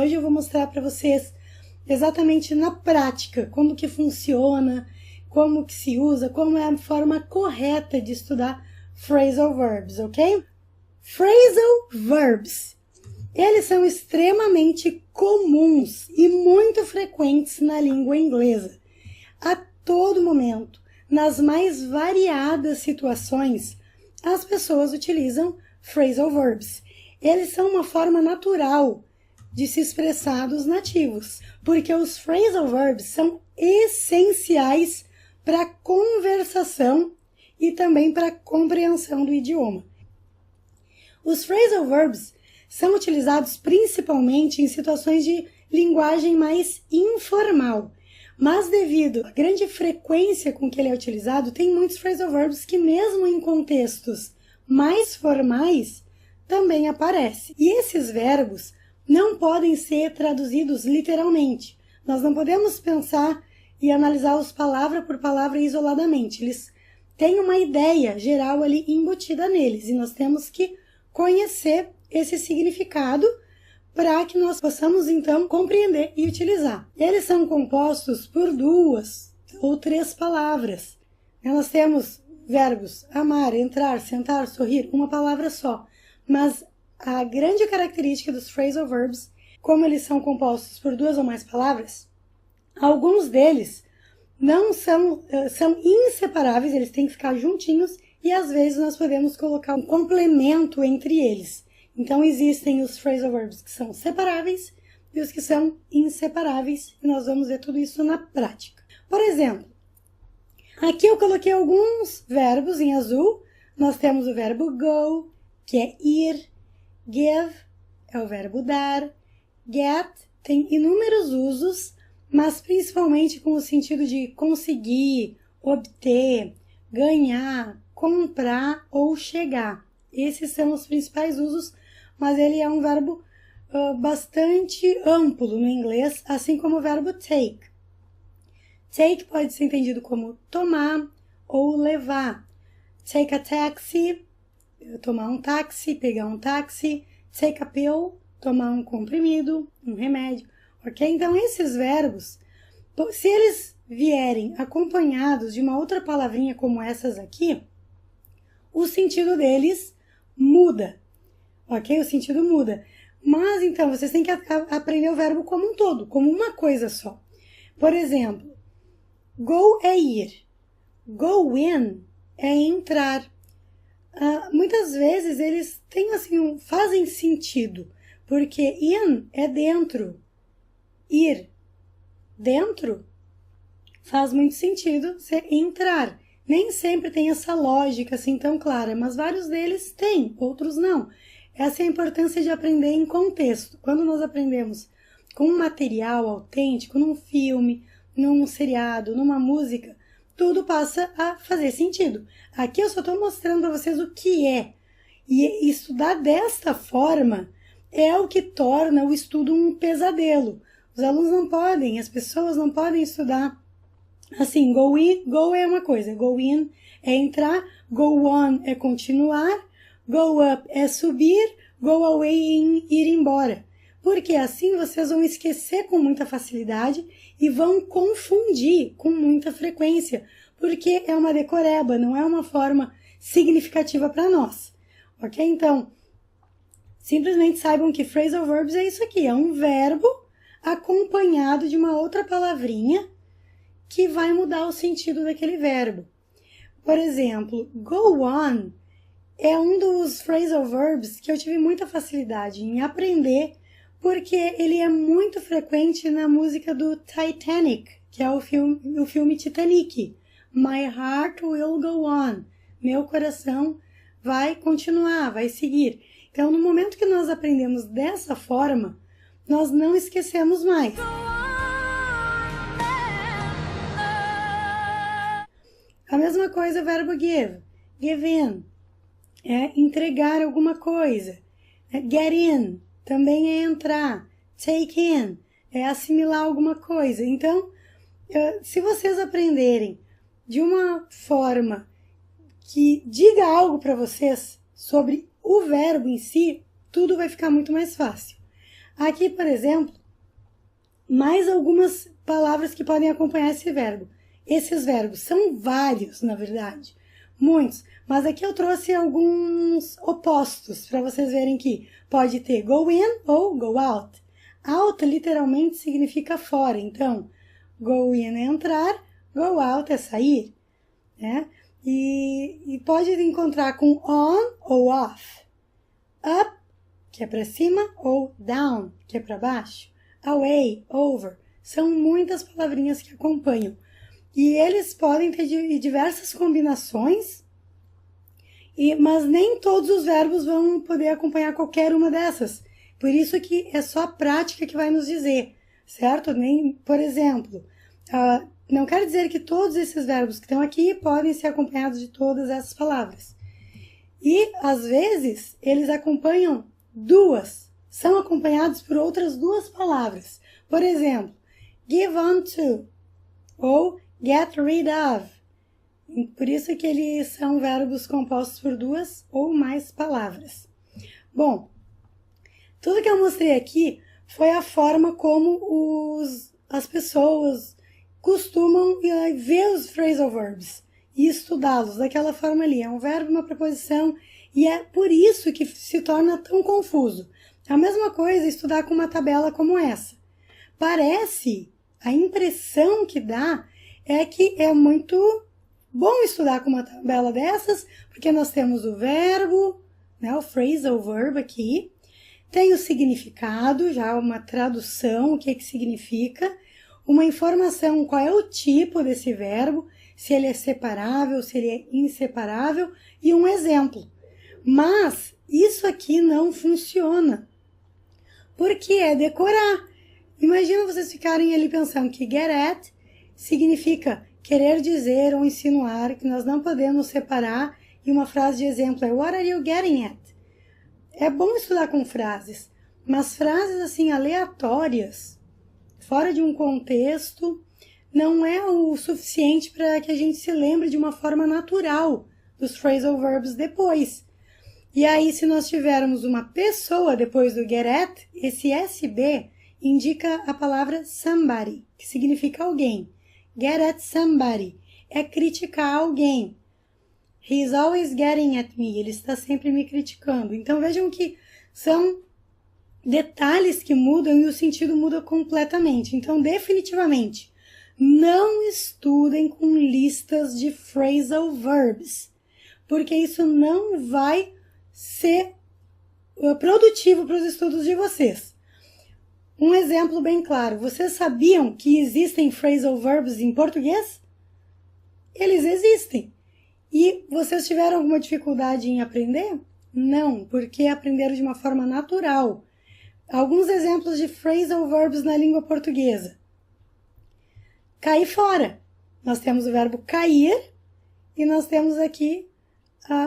Hoje eu vou mostrar para vocês exatamente na prática como que funciona, como que se usa, como é a forma correta de estudar phrasal verbs, ok? Phrasal verbs, eles são extremamente comuns e muito frequentes na língua inglesa. A todo momento, nas mais variadas situações, as pessoas utilizam phrasal verbs. Eles são uma forma natural de se expressar dos nativos, porque os phrasal verbs são essenciais para a conversação e também para a compreensão do idioma. Os phrasal verbs são utilizados principalmente em situações de linguagem mais informal, mas devido à grande frequência com que ele é utilizado, tem muitos phrasal verbs que mesmo em contextos mais formais também aparecem. E esses verbos não podem ser traduzidos literalmente. Nós não podemos pensar e analisá-los palavra por palavra isoladamente. Eles têm uma ideia geral ali embutida neles e nós temos que conhecer esse significado para que nós possamos então compreender e utilizar. Eles são compostos por 2 ou 3 palavras. Nós temos verbos amar, entrar, sentar, sorrir, uma palavra só. Mas a grande característica dos phrasal verbs, como eles são compostos por 2 ou mais palavras, alguns deles não são inseparáveis, eles têm que ficar juntinhos e às vezes nós podemos colocar um complemento entre eles. Então existem os phrasal verbs que são separáveis e os que são inseparáveis e nós vamos ver tudo isso na prática. Por exemplo, aqui eu coloquei alguns verbos em azul. Nós temos o verbo go, que é ir. Give é o verbo dar. Get tem inúmeros usos, mas principalmente com o sentido de conseguir, obter, ganhar, comprar ou chegar. Esses são os principais usos, mas ele é um verbo bastante amplo no inglês, assim como o verbo take. Take pode ser entendido como tomar ou levar. Take a taxi, tomar um táxi, pegar um táxi. Take a pill, tomar um comprimido, um remédio, ok? Então, esses verbos, se eles vierem acompanhados de uma outra palavrinha como essas aqui, o sentido deles muda, ok? O sentido muda. Mas, então, vocês têm que aprender o verbo como um todo, como uma coisa só. Por exemplo, go é ir. Go in é entrar. Muitas vezes eles têm assim, fazem sentido, porque in é dentro, ir dentro faz muito sentido ser entrar. Nem sempre tem essa lógica assim tão clara, mas vários deles têm, outros não. Essa é a importância de aprender em contexto. Quando nós aprendemos com um material autêntico, num filme, num seriado, numa música, tudo passa a fazer sentido. Aqui eu só estou mostrando para vocês o que é. E estudar desta forma é o que torna o estudo um pesadelo. Os alunos não podem, as pessoas não podem estudar assim. Go in, go é uma coisa, go in é entrar, go on é continuar, go up é subir, go away é ir embora. Porque assim vocês vão esquecer com muita facilidade e vão confundir com muita frequência, porque é uma decoreba, não é uma forma significativa para nós, ok? Então, simplesmente saibam que phrasal verbs é isso aqui, é um verbo acompanhado de uma outra palavrinha que vai mudar o sentido daquele verbo. Por exemplo, go on é um dos phrasal verbs que eu tive muita facilidade em aprender, porque ele é muito frequente na música do Titanic, que é o filme Titanic. My heart will go on. Meu coração vai continuar, vai seguir. Então, no momento que nós aprendemos dessa forma, nós não esquecemos mais. A mesma coisa o verbo give. Give in é entregar alguma coisa. Get in também é entrar. Take in é assimilar alguma coisa. Então, se vocês aprenderem de uma forma que diga algo para vocês sobre o verbo em si, tudo vai ficar muito mais fácil. Aqui, por exemplo, mais algumas palavras que podem acompanhar esse verbo. Esses verbos são vários, na verdade, muitos, mas aqui eu trouxe alguns opostos para vocês verem que pode ter go in ou go out. Out literalmente significa fora, então go in é entrar, go out é sair, né? E pode encontrar com on ou off, up, que é para cima, ou down, que é para baixo, away, over. São muitas palavrinhas que acompanham. E eles podem ter diversas combinações, mas nem todos os verbos vão poder acompanhar qualquer uma dessas. Por isso que é só a prática que vai nos dizer, certo? Por exemplo, não quer dizer que todos esses verbos que estão aqui podem ser acompanhados de todas essas palavras. E, às vezes, eles acompanham duas, são acompanhados por outras duas palavras. Por exemplo, give on to ou get rid of. Por isso que eles são verbos compostos por duas ou mais palavras. Bom, tudo que eu mostrei aqui foi a forma como as pessoas costumam ver os phrasal verbs e estudá-los daquela forma ali. É um verbo, uma preposição, e é por isso que se torna tão confuso. A mesma coisa estudar com uma tabela como essa. A impressão que dá é que é muito bom estudar com uma tabela dessas, porque nós temos o verbo, né, o phrasal verb aqui, tem o significado, já uma tradução, o que significa, uma informação, qual é o tipo desse verbo, se ele é separável, se ele é inseparável, e um exemplo. Mas isso aqui não funciona, porque é decorar. Imagina vocês ficarem ali pensando que get at significa querer dizer ou insinuar, que nós não podemos separar, e uma frase de exemplo é what are you getting at? É bom estudar com frases, mas frases assim aleatórias, fora de um contexto, não é o suficiente para que a gente se lembre de uma forma natural dos phrasal verbs depois. E aí, se nós tivermos uma pessoa depois do get at, esse SB indica a palavra somebody, que significa alguém. Get at somebody é criticar alguém. He's always getting at me. Ele está sempre me criticando. Então, vejam que são detalhes que mudam e o sentido muda completamente. Então, definitivamente, não estudem com listas de phrasal verbs, porque isso não vai ser produtivo para os estudos de vocês. Um exemplo bem claro. Vocês sabiam que existem phrasal verbs em português? Eles existem. E vocês tiveram alguma dificuldade em aprender? Não, porque aprenderam de uma forma natural. Alguns exemplos de phrasal verbs na língua portuguesa. Cair fora. Nós temos o verbo cair e nós temos aqui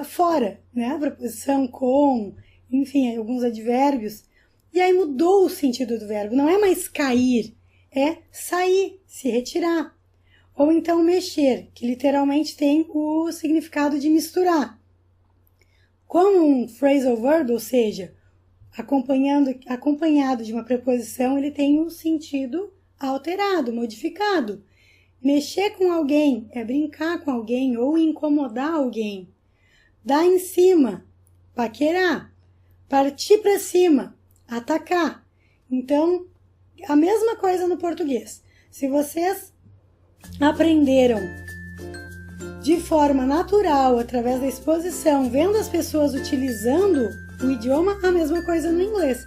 fora, né? A preposição com, enfim, alguns advérbios. E aí mudou o sentido do verbo. Não é mais cair, é sair, se retirar. Ou então mexer, que literalmente tem o significado de misturar. Como um phrasal verb, ou seja, acompanhado de uma preposição, ele tem um sentido alterado, modificado. Mexer com alguém é brincar com alguém ou incomodar alguém. Dar em cima, paquerar. Partir para cima, atacar. Então, a mesma coisa no português. Se vocês aprenderam de forma natural, através da exposição, vendo as pessoas utilizando o idioma, a mesma coisa no inglês.